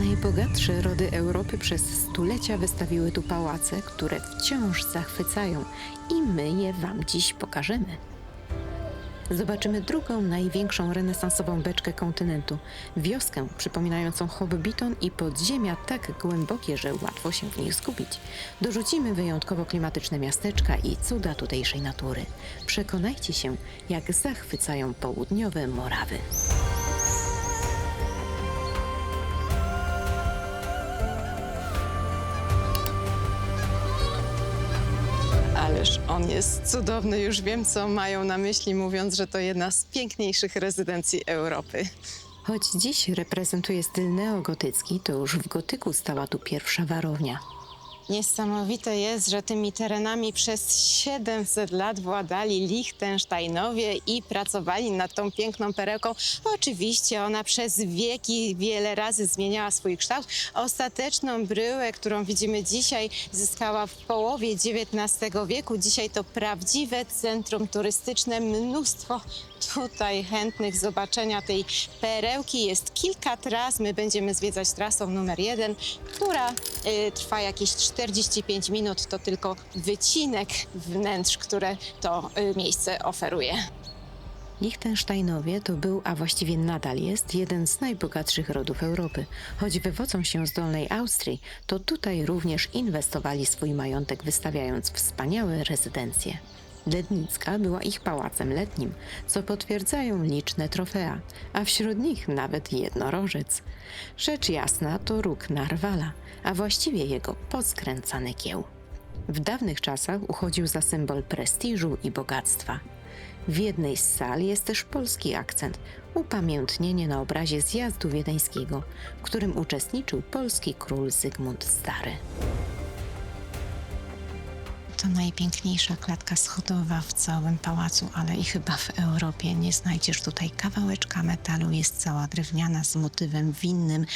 Najbogatsze rody Europy przez stulecia wystawiły tu pałace, które wciąż zachwycają i my je wam dziś pokażemy. Zobaczymy drugą największą renesansową beczkę kontynentu, wioskę przypominającą Hobbiton i podziemia tak głębokie, że łatwo się w nich zgubić. Dorzucimy wyjątkowo klimatyczne miasteczka i cuda tutejszej natury. Przekonajcie się, jak zachwycają południowe Morawy. Ależ on jest cudowny, już wiem, co mają na myśli, mówiąc, że to jedna z piękniejszych rezydencji Europy. Choć dziś reprezentuje styl neogotycki, to już w gotyku stała tu pierwsza warownia. Niesamowite jest, że tymi terenami przez 700 lat władali Liechtensteinowie i pracowali nad tą piękną perełką. Oczywiście ona przez wieki wiele razy zmieniała swój kształt. Ostateczną bryłę, którą widzimy dzisiaj, zyskała w połowie XIX wieku. Dzisiaj to prawdziwe centrum turystyczne. Mnóstwo tutaj chętnych zobaczenia tej perełki. Jest kilka tras. My będziemy zwiedzać trasą numer 1, która trwa jakieś 45 minut. To tylko wycinek wnętrz, które to miejsce oferuje. Liechtensteinowie to był, a właściwie nadal jest, jeden z najbogatszych rodów Europy. Choć wywodzą się z Dolnej Austrii, to tutaj również inwestowali swój majątek, wystawiając wspaniałe rezydencje. Lednicka była ich pałacem letnim, co potwierdzają liczne trofea, a wśród nich nawet jednorożec. Rzecz jasna to róg narwala, a właściwie jego poskręcany kieł. W dawnych czasach uchodził za symbol prestiżu i bogactwa. W jednej z sal jest też polski akcent, upamiętnienie na obrazie zjazdu wiedeńskiego, w którym uczestniczył polski król Zygmunt Stary. To najpiękniejsza klatka schodowa w całym pałacu, ale i chyba w Europie. Nie znajdziesz tutaj kawałeczka metalu, jest cała drewniana z motywem winnym.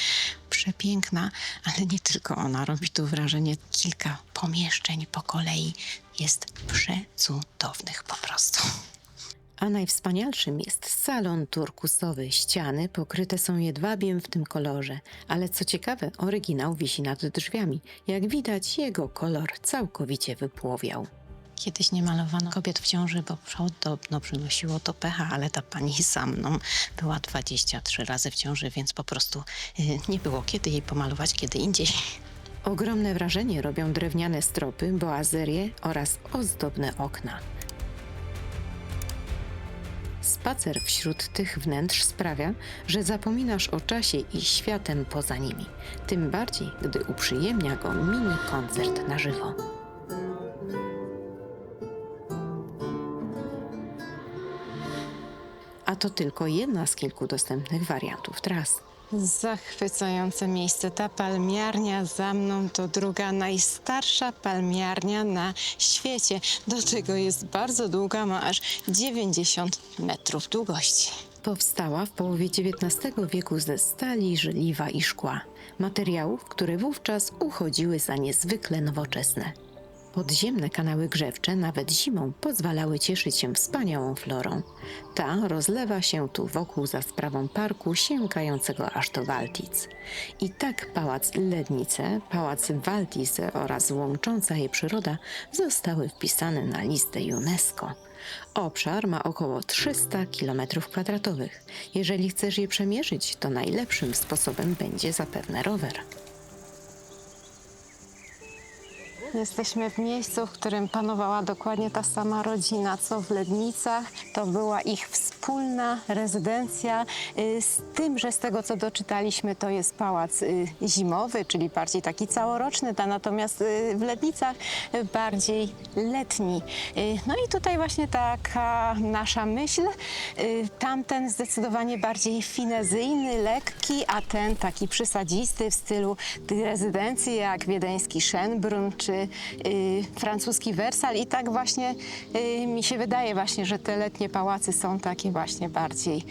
Przepiękna, ale nie tylko ona robi tu wrażenie. Kilka pomieszczeń po kolei jest przecudownych po prostu. A najwspanialszym jest salon turkusowy. Ściany pokryte są jedwabiem w tym kolorze, ale co ciekawe, oryginał wisi nad drzwiami. Jak widać, jego kolor całkowicie wypłowiał. Kiedyś nie malowano kobiet w ciąży, bo podobno przynosiło to pecha, ale ta pani za mną była 23 razy w ciąży, więc po prostu nie było kiedy jej pomalować, kiedy indziej. Ogromne wrażenie robią drewniane stropy, boazerie oraz ozdobne okna. Spacer wśród tych wnętrz sprawia, że zapominasz o czasie i światem poza nimi. Tym bardziej, gdy uprzyjemnia go mini koncert na żywo. A to tylko jedna z kilku dostępnych wariantów tras. Zachwycające miejsce. Ta palmiarnia za mną to druga najstarsza palmiarnia na świecie. Do tego jest bardzo długa, ma aż 90 metrów długości. Powstała w połowie XIX wieku ze stali, żeliwa i szkła. Materiałów, które wówczas uchodziły za niezwykle nowoczesne. Podziemne kanały grzewcze nawet zimą pozwalały cieszyć się wspaniałą florą. Ta rozlewa się tu wokół za sprawą parku sięgającego aż do Waltic. I tak pałac Lednice, pałac Waltice oraz łącząca je przyroda zostały wpisane na listę UNESCO. Obszar ma około 300 km². Jeżeli chcesz je przemierzyć, to najlepszym sposobem będzie zapewne rower. Jesteśmy w miejscu, w którym panowała dokładnie ta sama rodzina, co w Lednicach. To była ich wspólna rezydencja, z tym, że z tego, co doczytaliśmy, to jest pałac zimowy, czyli bardziej taki całoroczny, natomiast w Lednicach bardziej letni. No i tutaj właśnie taka nasza myśl. Tamten zdecydowanie bardziej finezyjny, lekki, a ten taki przysadzisty w stylu rezydencji, jak wiedeński Schönbrunn czy mamy francuski Wersal i tak właśnie mi się wydaje właśnie, że te letnie pałacy są takie właśnie bardziej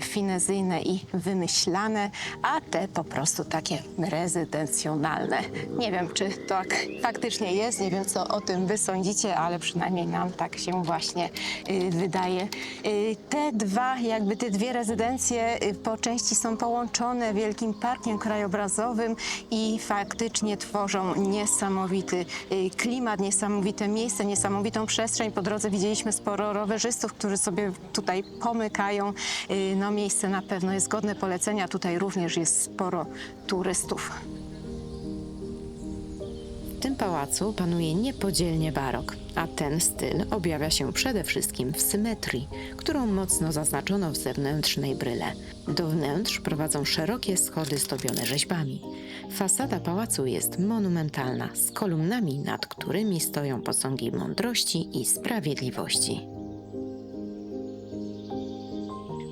finezyjne i wymyślane, a te po prostu takie rezydencjonalne. Nie wiem, czy tak faktycznie jest, nie wiem, co o tym wy sądzicie, ale przynajmniej nam tak się właśnie wydaje. Te dwie rezydencje po części są połączone wielkim parkiem krajobrazowym i faktycznie tworzą niesamowity klimat, niesamowite miejsce, niesamowitą przestrzeń. Po drodze widzieliśmy sporo rowerzystów, którzy sobie tutaj pomykają. No, miejsce na pewno jest godne polecenia. Tutaj również jest sporo turystów. W tym pałacu panuje niepodzielnie barok, a ten styl objawia się przede wszystkim w symetrii, którą mocno zaznaczono w zewnętrznej bryle. Do wnętrz prowadzą szerokie schody zdobione rzeźbami. Fasada pałacu jest monumentalna, z kolumnami, nad którymi stoją posągi mądrości i sprawiedliwości.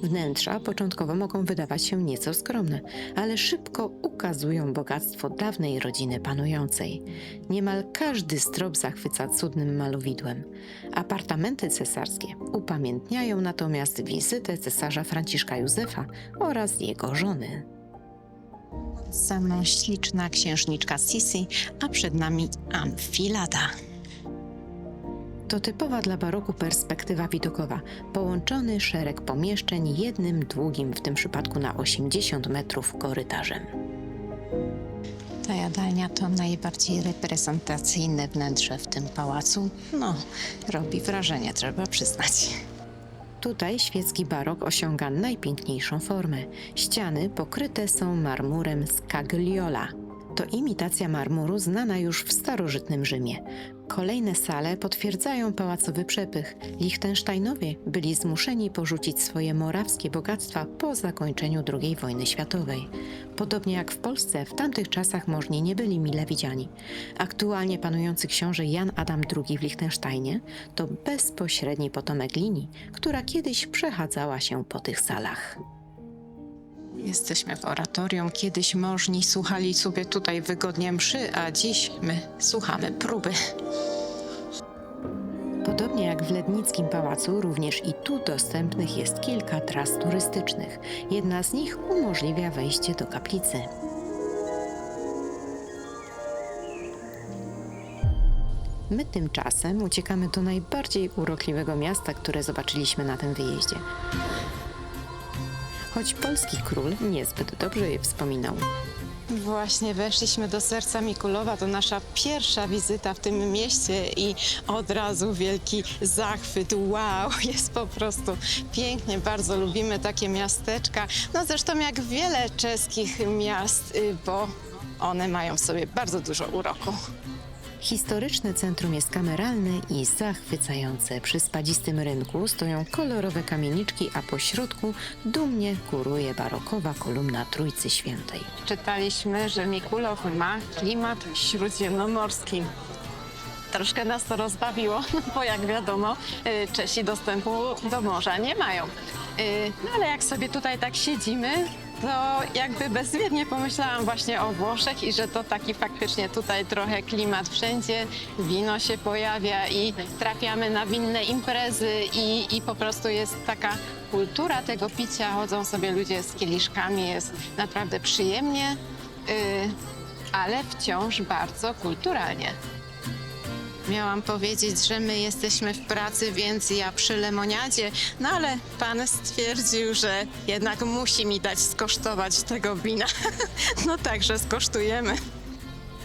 Wnętrza początkowo mogą wydawać się nieco skromne, ale szybko ukazują bogactwo dawnej rodziny panującej. Niemal każdy strop zachwyca cudnym malowidłem. Apartamenty cesarskie upamiętniają natomiast wizytę cesarza Franciszka Józefa oraz jego żony. Za mną śliczna księżniczka Sisi, a przed nami Amfilada. To typowa dla baroku perspektywa widokowa, połączony szereg pomieszczeń jednym długim, w tym przypadku na 80 metrów, korytarzem. Ta jadalnia to najbardziej reprezentacyjne wnętrze w tym pałacu. No, robi wrażenie, trzeba przyznać. Tutaj świecki barok osiąga najpiękniejszą formę. Ściany pokryte są marmurem z Cagliola. To imitacja marmuru znana już w starożytnym Rzymie. Kolejne sale potwierdzają pałacowy przepych. Liechtensteinowie byli zmuszeni porzucić swoje morawskie bogactwa po zakończeniu II wojny światowej. Podobnie jak w Polsce, w tamtych czasach możni nie byli mile widziani. Aktualnie panujący książę Jan Adam II w Liechtensteinie to bezpośredni potomek linii, która kiedyś przechadzała się po tych salach. Jesteśmy w oratorium. Kiedyś możni słuchali sobie tutaj wygodnie mszy, a dziś my słuchamy próby. Podobnie jak w Lednickim Pałacu, również i tu dostępnych jest kilka tras turystycznych. Jedna z nich umożliwia wejście do kaplicy. My tymczasem uciekamy do najbardziej urokliwego miasta, które zobaczyliśmy na tym wyjeździe. Choć polski król niezbyt dobrze je wspominał. Właśnie weszliśmy do serca Mikulowa, to nasza pierwsza wizyta w tym mieście i od razu wielki zachwyt. Wow, jest po prostu pięknie, bardzo lubimy takie miasteczka. No zresztą jak wiele czeskich miast, bo one mają w sobie bardzo dużo uroku. Historyczne centrum jest kameralne i zachwycające. Przy spadzistym rynku stoją kolorowe kamieniczki, a po środku dumnie góruje barokowa kolumna Trójcy Świętej. Czytaliśmy, że Mikulow ma klimat śródziemnomorski. Troszkę nas to rozbawiło, bo jak wiadomo, Czesi dostępu do morza nie mają. No ale jak sobie tutaj tak siedzimy, to jakby bezwiednie pomyślałam właśnie o Włoszech i że to taki faktycznie tutaj trochę klimat wszędzie, wino się pojawia i trafiamy na winne imprezy i po prostu jest taka kultura tego picia, chodzą sobie ludzie z kieliszkami, jest naprawdę przyjemnie, ale wciąż bardzo kulturalnie. Miałam powiedzieć, że my jesteśmy w pracy, więc ja przy lemoniadzie, no ale pan stwierdził, że jednak musi mi dać skosztować tego wina. No także skosztujemy.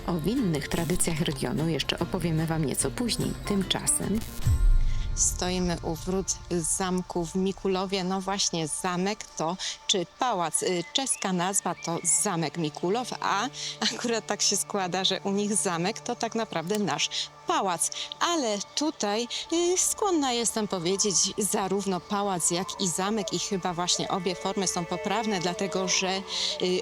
O winnych tradycjach regionu jeszcze opowiemy Wam nieco później. Tymczasem Stoimy u wrót zamku w Mikulowie. No właśnie, zamek to, czy pałac, czeska nazwa to Zamek Mikulow, a akurat tak się składa, że u nich zamek to tak naprawdę nasz pałac. Ale tutaj skłonna jestem powiedzieć zarówno pałac, jak i zamek i chyba właśnie obie formy są poprawne, dlatego że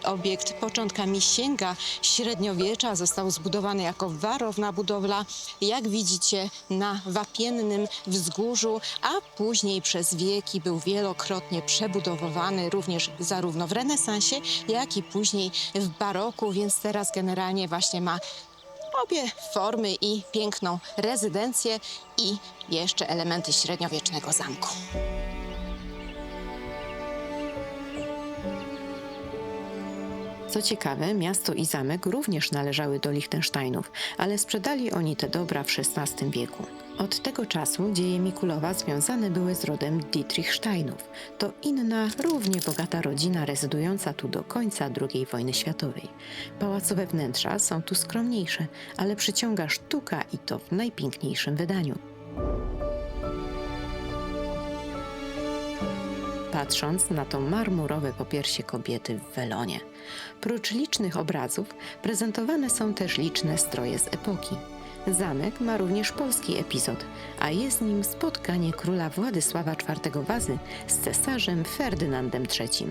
obiekt początkami sięga średniowiecza, został zbudowany jako warowna budowla, jak widzicie na wapiennym wzgórzu, a później przez wieki był wielokrotnie przebudowywany również zarówno w renesansie, jak i później w baroku, więc teraz generalnie właśnie ma obie formy i piękną rezydencję i jeszcze elementy średniowiecznego zamku. Co ciekawe, miasto i zamek również należały do Liechtensteinów, ale sprzedali oni te dobra w XVI wieku. Od tego czasu dzieje Mikulowa związane były z rodem Dietrichsteinów. To inna, równie bogata rodzina rezydująca tu do końca II wojny światowej. Pałacowe wnętrza są tu skromniejsze, ale przyciąga sztuka i to w najpiękniejszym wydaniu. Patrząc na to marmurowe popiersie kobiety w welonie. Prócz licznych obrazów prezentowane są też liczne stroje z epoki. Zamek ma również polski epizod, a jest nim spotkanie króla Władysława IV Wazy z cesarzem Ferdynandem III.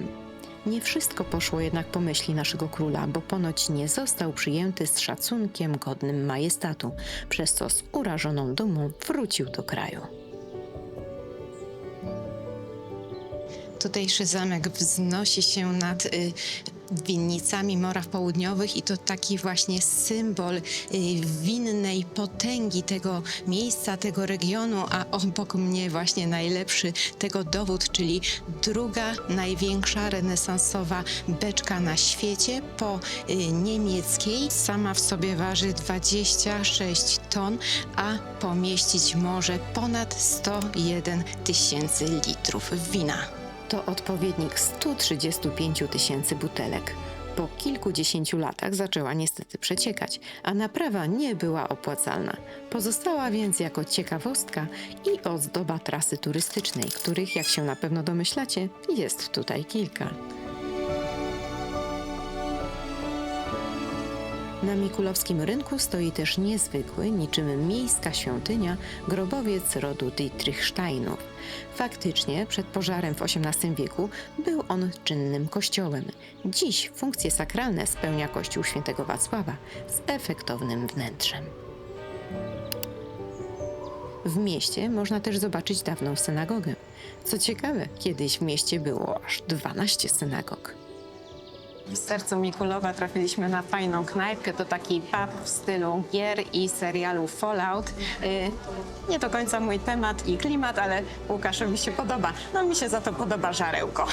Nie wszystko poszło jednak po myśli naszego króla, bo ponoć nie został przyjęty z szacunkiem godnym majestatu, przez co z urażoną dumą wrócił do kraju. Tutejszy zamek wznosi się nad winnicami Moraw Południowych i to taki właśnie symbol winnej potęgi tego miejsca, tego regionu, a obok mnie właśnie najlepszy tego dowód, czyli druga największa renesansowa beczka na świecie po niemieckiej. Sama w sobie waży 26 ton, a pomieścić może ponad 101 tysięcy litrów wina. To odpowiednik 135 000 butelek. Po kilkudziesięciu latach zaczęła niestety przeciekać, a naprawa nie była opłacalna. Pozostała więc jako ciekawostka i ozdoba trasy turystycznej, których, jak się na pewno domyślacie, jest tutaj kilka. Na Mikulowskim rynku stoi też niezwykły, niczym miejska świątynia, grobowiec rodu Dietrichsteinów. Faktycznie przed pożarem w XVIII wieku był on czynnym kościołem. Dziś funkcje sakralne spełnia kościół świętego Wacława z efektownym wnętrzem. W mieście można też zobaczyć dawną synagogę. Co ciekawe, kiedyś w mieście było aż 12 synagog. W sercu Mikulowa trafiliśmy na fajną knajpkę, to taki pub w stylu gier i serialu Fallout. Nie do końca mój temat i klimat, ale Łukaszowi się podoba. No mi się za to podoba żarełko.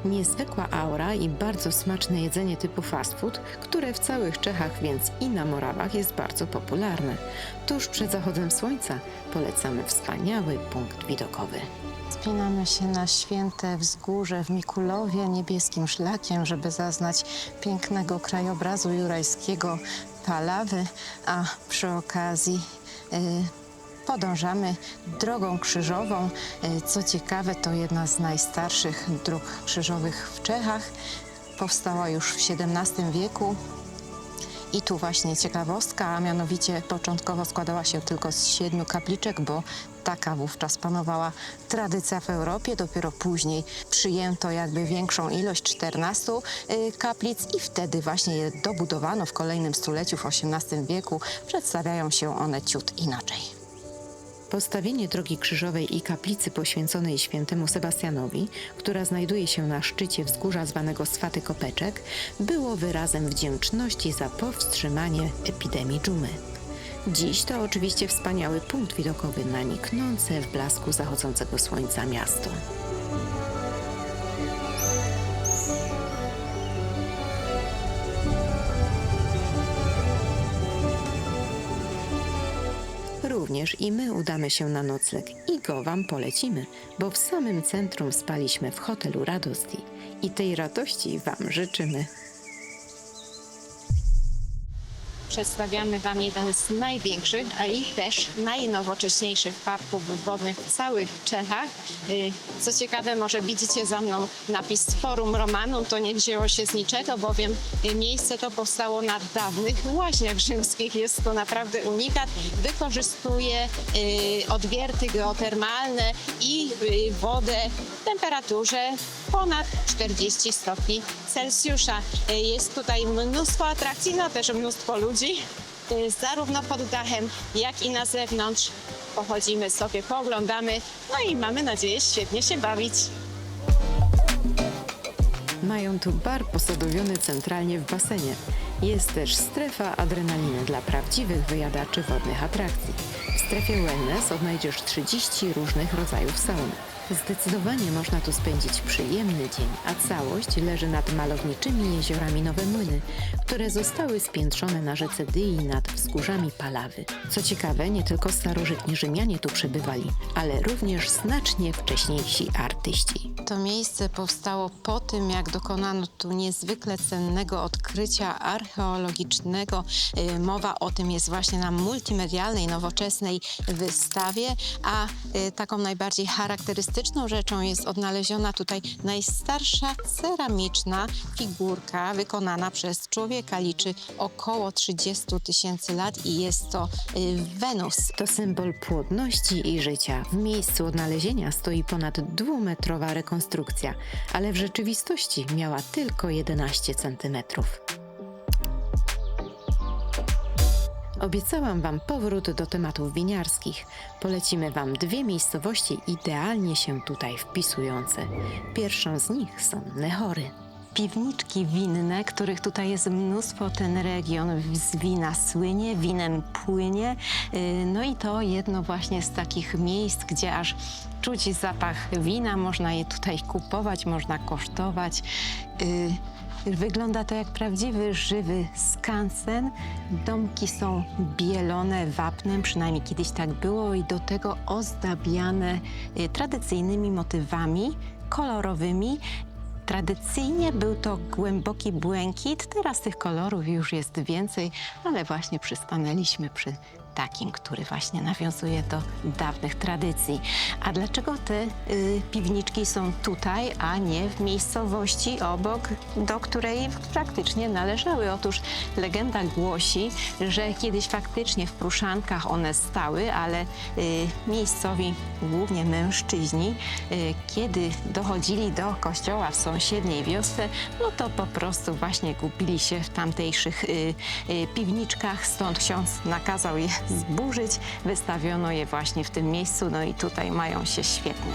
Niezwykła aura i bardzo smaczne jedzenie typu fast food, które w całych Czechach, więc i na Morawach jest bardzo popularne. Tuż przed zachodem słońca polecamy wspaniały punkt widokowy. Wspinamy się na święte wzgórze w Mikulowie niebieskim szlakiem, żeby zaznać pięknego krajobrazu jurajskiego Palawy, a przy okazji podążamy drogą krzyżową. Co ciekawe, to jedna z najstarszych dróg krzyżowych w Czechach. Powstała już w XVII wieku. I tu właśnie ciekawostka, a mianowicie początkowo składała się tylko z 7 kapliczek, bo taka wówczas panowała tradycja w Europie. Dopiero później przyjęto jakby większą ilość, 14 kaplic i wtedy właśnie je dobudowano w kolejnym stuleciu, w XVIII wieku. Przedstawiają się one ciut inaczej. Postawienie drogi krzyżowej i kaplicy poświęconej świętemu Sebastianowi, która znajduje się na szczycie wzgórza zwanego Swaty Kopeczek, było wyrazem wdzięczności za powstrzymanie epidemii dżumy. Dziś to oczywiście wspaniały punkt widokowy na niknące w blasku zachodzącego słońca miasto. Również i my udamy się na nocleg i go Wam polecimy, bo w samym centrum spaliśmy w hotelu Radosti i tej radości Wam życzymy. Przedstawiamy Wam jeden z największych, a i też najnowocześniejszych parków wodnych w całych Czechach. Co ciekawe, może widzicie za mną napis Forum Romanum. To nie wzięło się z niczego, bowiem miejsce to powstało na dawnych łaźniach rzymskich. Jest to naprawdę unikat. Wykorzystuje odwierty geotermalne i wodę w temperaturze ponad 40 stopni Celsjusza. Jest tutaj mnóstwo atrakcji, no też mnóstwo ludzi. Zarówno pod dachem, jak i na zewnątrz. Pochodzimy sobie, pooglądamy, no i mamy nadzieję świetnie się bawić. Mają tu bar posadowiony centralnie w basenie. Jest też strefa adrenaliny dla prawdziwych wyjadaczy wodnych atrakcji. W strefie wellness odnajdziesz 30 różnych rodzajów saun. Zdecydowanie można tu spędzić przyjemny dzień, a całość leży nad malowniczymi jeziorami Nowe Młyny, które zostały spiętrzone na rzece Dyi nad wzgórzami Palawy. Co ciekawe, nie tylko starożytni Rzymianie tu przebywali, ale również znacznie wcześniejsi artyści. To miejsce powstało po tym, jak dokonano tu niezwykle cennego odkrycia archeologicznego. Mowa o tym jest właśnie na multimedialnej, nowoczesnej wystawie, a taką najbardziej charakterystyczną rzeczą jest odnaleziona tutaj najstarsza ceramiczna figurka wykonana przez człowieka. Liczy około 30 000 lat i jest to Wenus. To symbol płodności i życia. W miejscu odnalezienia stoi ponad 2-metrowa rekonstrukcja, ale w rzeczywistości miała tylko 11 centymetrów. Obiecałam Wam powrót do tematów winiarskich. Polecimy Wam 2 miejscowości idealnie się tutaj wpisujące. Pierwszą z nich są Nechory. Piwniczki winne, których tutaj jest mnóstwo. Ten region z wina słynie, winem płynie. No i to jedno właśnie z takich miejsc, gdzie aż czuć zapach wina. Można je tutaj kupować, można kosztować. Wygląda to jak prawdziwy, żywy skansen. Domki są bielone wapnem, przynajmniej kiedyś tak było, i do tego ozdabiane tradycyjnymi motywami kolorowymi. Tradycyjnie był to głęboki błękit, teraz tych kolorów już jest więcej, ale właśnie przystanęliśmy przy takim, który właśnie nawiązuje do dawnych tradycji. A dlaczego te piwniczki są tutaj, a nie w miejscowości obok, do której praktycznie należały? Otóż legenda głosi, że kiedyś faktycznie w Pruszankach one stały, ale miejscowi, głównie mężczyźni, kiedy dochodzili do kościoła w sąsiedniej wiosce, no to po prostu właśnie gubili się w tamtejszych piwniczkach, stąd ksiądz nakazał je zburzyć, wystawiono je właśnie w tym miejscu, no i tutaj mają się świetnie.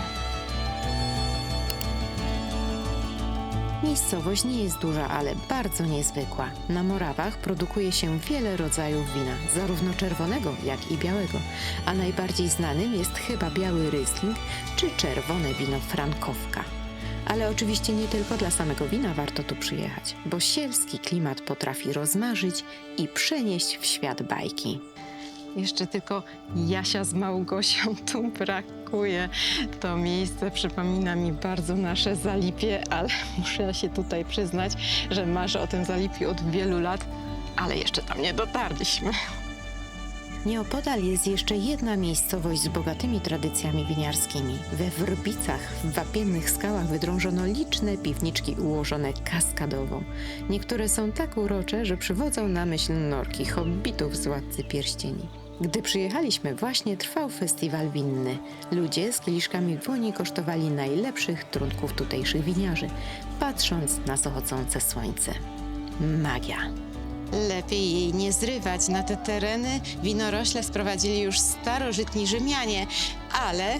Miejscowość nie jest duża, ale bardzo niezwykła. Na Morawach produkuje się wiele rodzajów wina, zarówno czerwonego, jak i białego, a najbardziej znanym jest chyba biały Riesling czy czerwone wino Frankowka. Ale oczywiście nie tylko dla samego wina warto tu przyjechać, bo sielski klimat potrafi rozmarzyć i przenieść w świat bajki. Jeszcze tylko Jasia z Małgosią tu brakuje. To miejsce przypomina mi bardzo nasze Zalipie, ale muszę się tutaj przyznać, że marzę o tym Zalipiu od wielu lat, ale jeszcze tam nie dotarliśmy. Nieopodal jest jeszcze jedna miejscowość z bogatymi tradycjami winiarskimi. We Wrbicach, w wapiennych skałach wydrążono liczne piwniczki ułożone kaskadowo. Niektóre są tak urocze, że przywodzą na myśl norki hobbitów z Władcy Pierścieni. Gdy przyjechaliśmy, właśnie trwał festiwal winny. Ludzie z kieliszkami w dłoni kosztowali najlepszych trunków tutejszych winiarzy, patrząc na zachodzące słońce. Magia. Lepiej jej nie zrywać. Na te tereny winorośle sprowadzili już starożytni Rzymianie, ale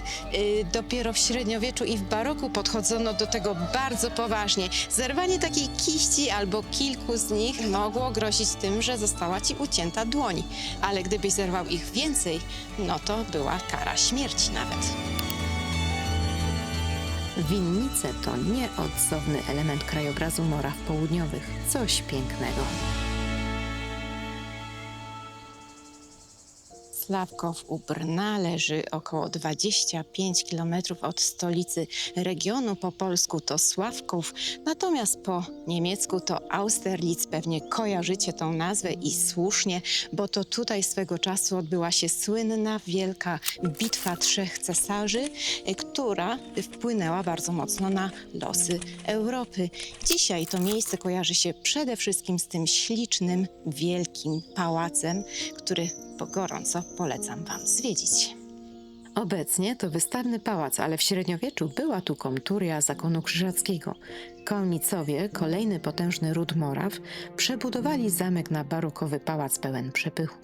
dopiero w średniowieczu i w baroku podchodzono do tego bardzo poważnie. Zerwanie takiej kiści albo kilku z nich mogło grozić tym, że została ci ucięta dłoń. Ale gdybyś zerwał ich więcej, no to była kara śmierci nawet. Winnice to nieodzowny element krajobrazu Moraw Południowych. Coś pięknego. Sławków u Brna leży około 25 km od stolicy regionu. Po polsku to Sławków, natomiast po niemiecku to Austerlitz. Pewnie kojarzycie tą nazwę i słusznie, bo to tutaj swego czasu odbyła się słynna wielka bitwa trzech cesarzy, która wpłynęła bardzo mocno na losy Europy. Dzisiaj to miejsce kojarzy się przede wszystkim z tym ślicznym, wielkim pałacem, który gorąco polecam Wam zwiedzić. Obecnie to wystawny pałac, ale w średniowieczu była tu komturia zakonu krzyżackiego. Kolnicowie, kolejny potężny ród Moraw, przebudowali zamek na barokowy pałac pełen przepychu.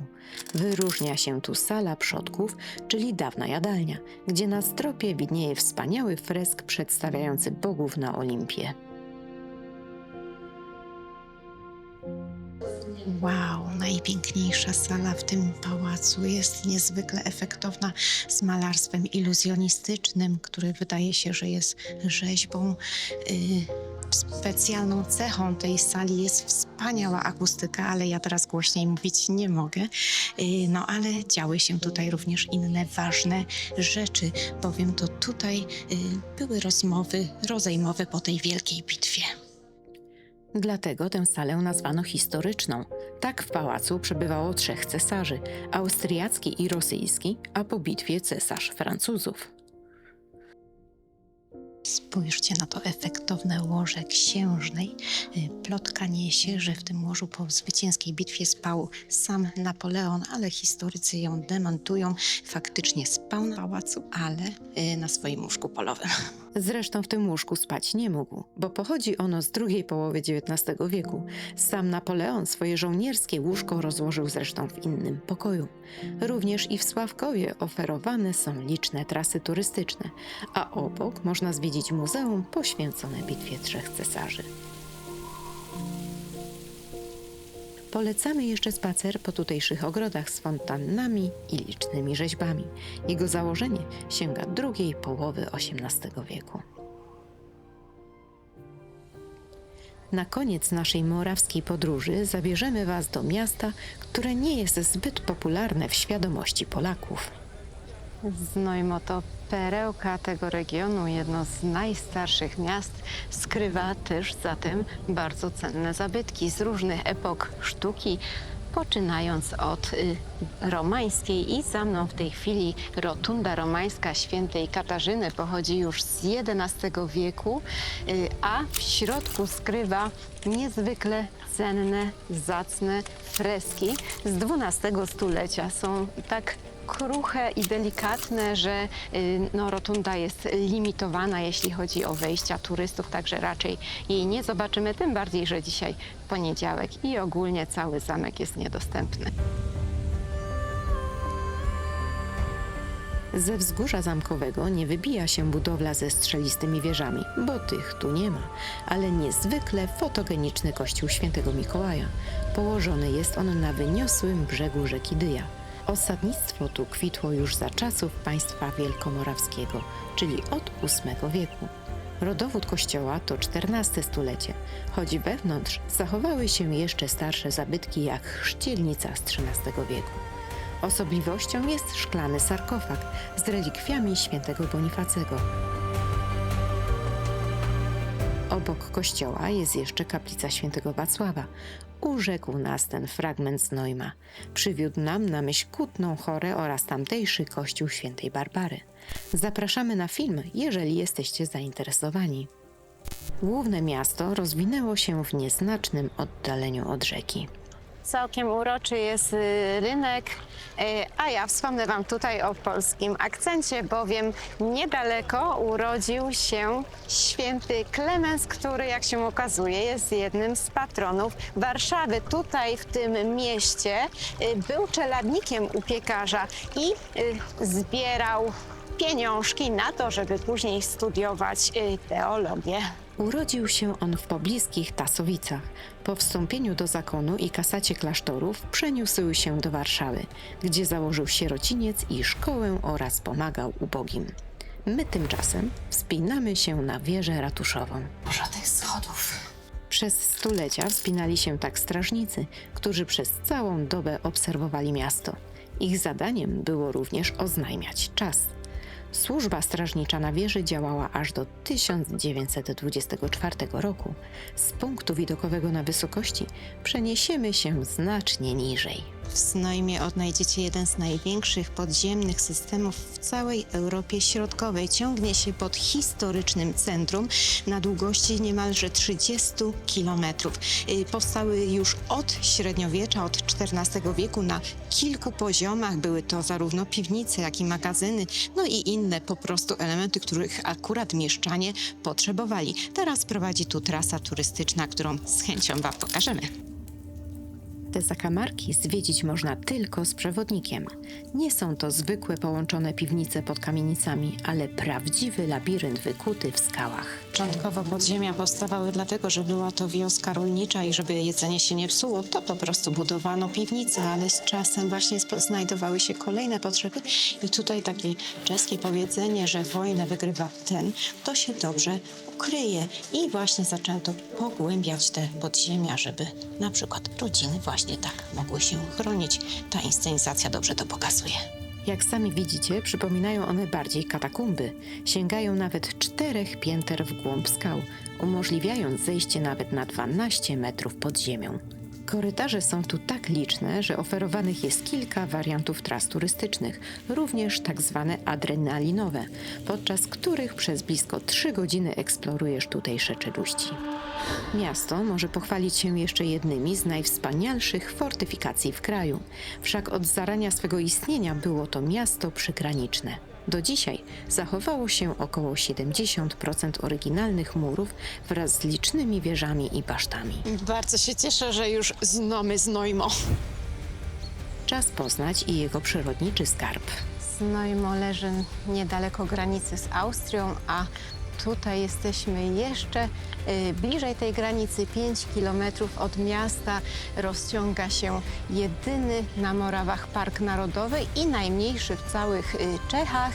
Wyróżnia się tu sala przodków, czyli dawna jadalnia, gdzie na stropie widnieje wspaniały fresk przedstawiający bogów na Olimpie. Wow, najpiękniejsza sala w tym pałacu jest niezwykle efektowna, z malarstwem iluzjonistycznym, który wydaje się, że jest rzeźbą. Specjalną cechą tej sali jest wspaniała akustyka, ale ja teraz głośniej mówić nie mogę. No ale działy się tutaj również inne ważne rzeczy, bowiem to tutaj były rozejmowy po tej wielkiej bitwie. Dlatego tę salę nazwano historyczną. Tak w pałacu przebywało 3 cesarzy, austriacki i rosyjski, a po bitwie cesarz Francuzów. Spójrzcie na to efektowne łoże księżnej. Plotka niesie, że w tym łożu po zwycięskiej bitwie spał sam Napoleon, ale historycy ją dementują. Faktycznie spał na pałacu, ale na swoim łóżku polowym. Zresztą w tym łóżku spać nie mógł, bo pochodzi ono z drugiej połowy XIX wieku. Sam Napoleon swoje żołnierskie łóżko rozłożył zresztą w innym pokoju. Również i w Sławkowie oferowane są liczne trasy turystyczne, a obok można zwiedzić muzeum poświęcone bitwie 3 cesarzy. Polecamy jeszcze spacer po tutejszych ogrodach z fontannami i licznymi rzeźbami. Jego założenie sięga drugiej połowy XVIII wieku. Na koniec naszej morawskiej podróży zabierzemy Was do miasta, które nie jest zbyt popularne w świadomości Polaków. Znojmo to perełka tego regionu, jedno z najstarszych miast, skrywa też zatem bardzo cenne zabytki z różnych epok sztuki, poczynając od romańskiej i za mną w tej chwili rotunda romańska świętej Katarzyny pochodzi już z XI wieku, a w środku skrywa niezwykle cenne, zacne freski z XII stulecia. Są tak kruche i delikatne, że rotunda jest limitowana, jeśli chodzi o wejścia turystów, także raczej jej nie zobaczymy, tym bardziej, że dzisiaj poniedziałek i ogólnie cały zamek jest niedostępny. Ze wzgórza zamkowego nie wybija się budowla ze strzelistymi wieżami, bo tych tu nie ma, ale niezwykle fotogeniczny kościół świętego Mikołaja. Położony jest on na wyniosłym brzegu rzeki Dyja. Osadnictwo tu kwitło już za czasów państwa wielkomorawskiego, czyli od VIII wieku. Rodowód kościoła to XIV stulecie, choć wewnątrz zachowały się jeszcze starsze zabytki jak chrzcielnica z XIII wieku. Osobliwością jest szklany sarkofag z relikwiami świętego Bonifacego. Obok kościoła jest jeszcze kaplica świętego Wacława. Urzekł nas ten fragment z Znojma. Przywiódł nam na myśl Kutną Chorę oraz tamtejszy kościół świętej Barbary. Zapraszamy na film, jeżeli jesteście zainteresowani. Główne miasto rozwinęło się w nieznacznym oddaleniu od rzeki. Całkiem uroczy jest rynek, a ja wspomnę Wam tutaj o polskim akcencie, bowiem niedaleko urodził się święty Klemens, który, jak się okazuje, jest jednym z patronów Warszawy. Tutaj w tym mieście był czeladnikiem u piekarza i zbierał pieniążki na to, żeby później studiować teologię. Urodził się on w pobliskich Tasowicach. Po wstąpieniu do zakonu i kasacie klasztorów przeniósł się do Warszawy, gdzie założył sierociniec i szkołę oraz pomagał ubogim. My tymczasem wspinamy się na wieżę ratuszową. Dużo tych schodów. Przez stulecia wspinali się tak strażnicy, którzy przez całą dobę obserwowali miasto. Ich zadaniem było również oznajmiać czas. Służba strażnicza na wieży działała aż do 1924 roku. Z punktu widokowego na wysokości przeniesiemy się znacznie niżej. W Znojmie odnajdziecie jeden z największych podziemnych systemów w całej Europie Środkowej. Ciągnie się pod historycznym centrum na długości niemalże 30 kilometrów. Powstały już od średniowiecza, od XIV wieku na kilku poziomach. Były to zarówno piwnice, jak i magazyny, no i inne po prostu elementy, których akurat mieszczanie potrzebowali. Teraz prowadzi tu trasa turystyczna, którą z chęcią Wam pokażemy. Te zakamarki zwiedzić można tylko z przewodnikiem. Nie są to zwykłe połączone piwnice pod kamienicami, ale prawdziwy labirynt wykuty w skałach. Początkowo podziemia powstawały dlatego, że była to wioska rolnicza i żeby jedzenie się nie psuło, to po prostu budowano piwnice, ale z czasem właśnie znajdowały się kolejne potrzeby i tutaj takie czeskie powiedzenie, że wojnę wygrywa ten, kto się dobrze ukryje. I właśnie zaczęto pogłębiać te podziemia, żeby na przykład rodziny właśnie tak mogły się chronić. Ta inscenizacja dobrze to pokazuje. Jak sami widzicie, przypominają one bardziej katakumby. Sięgają nawet 4 pięter w głąb skał, umożliwiając zejście nawet na 12 metrów pod ziemią. Korytarze są tu tak liczne, że oferowanych jest kilka wariantów tras turystycznych, również tak zwane adrenalinowe, podczas których przez blisko 3 godziny eksplorujesz tutejsze czeluści. Miasto może pochwalić się jeszcze jednymi z najwspanialszych fortyfikacji w kraju, wszak od zarania swego istnienia było to miasto przygraniczne. Do dzisiaj zachowało się około 70% oryginalnych murów wraz z licznymi wieżami i basztami. Bardzo się cieszę, że już znamy Znojmo. Czas poznać i jego przyrodniczy skarb. Znojmo leży niedaleko granicy z Austrią, a tutaj jesteśmy jeszcze bliżej tej granicy. 5 kilometrów od miasta rozciąga się jedyny na Morawach Park Narodowy i najmniejszy w całych Czechach.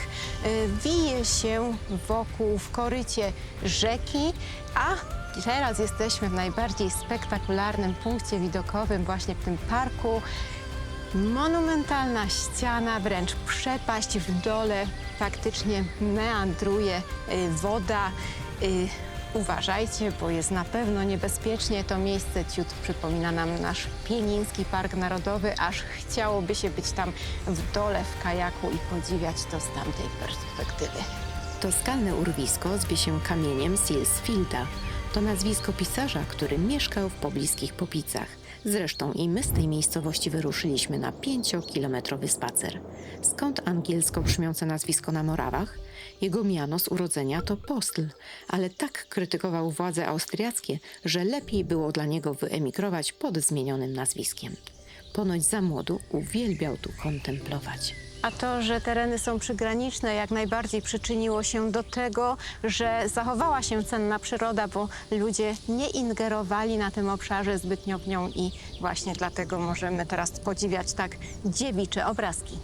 Wije się wokół w korycie rzeki, a teraz jesteśmy w najbardziej spektakularnym punkcie widokowym właśnie w tym parku. Monumentalna ściana, wręcz przepaść w dole, faktycznie meandruje woda. Uważajcie, bo jest na pewno niebezpiecznie. To miejsce ciut przypomina nam nasz Pieniński Park Narodowy, aż chciałoby się być tam w dole w kajaku i podziwiać to z tamtej perspektywy. To skalne urwisko zwie się kamieniem Silsfielda. To nazwisko pisarza, który mieszkał w pobliskich Popicach. Zresztą i my z tej miejscowości wyruszyliśmy na 5-kilometrowy spacer. Skąd angielsko brzmiące nazwisko na Morawach? Jego miano z urodzenia to Postl, ale tak krytykował władze austriackie, że lepiej było dla niego wyemigrować pod zmienionym nazwiskiem. Ponoć za młodu uwielbiał tu kontemplować. A to, że tereny są przygraniczne, jak najbardziej przyczyniło się do tego, że zachowała się cenna przyroda, bo ludzie nie ingerowali na tym obszarze zbytnio w nią i właśnie dlatego możemy teraz podziwiać tak dziewicze obrazki.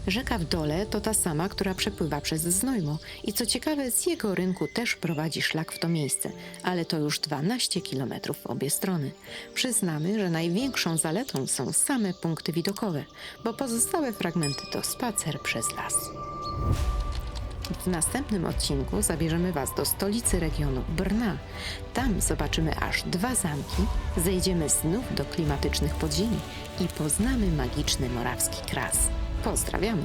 Rzeka w dole to ta sama, która przepływa przez Znojmo i co ciekawe z jego rynku też prowadzi szlak w to miejsce, ale to już 12 kilometrów w obie strony. Przyznamy, że największą zaletą są same punkty widokowe, bo pozostałe fragmenty to spacer przez las. W następnym odcinku zabierzemy Was do stolicy regionu Brna. Tam zobaczymy aż 2 zamki, zejdziemy znów do klimatycznych podziemi i poznamy magiczny morawski kras. Pozdrawiamy!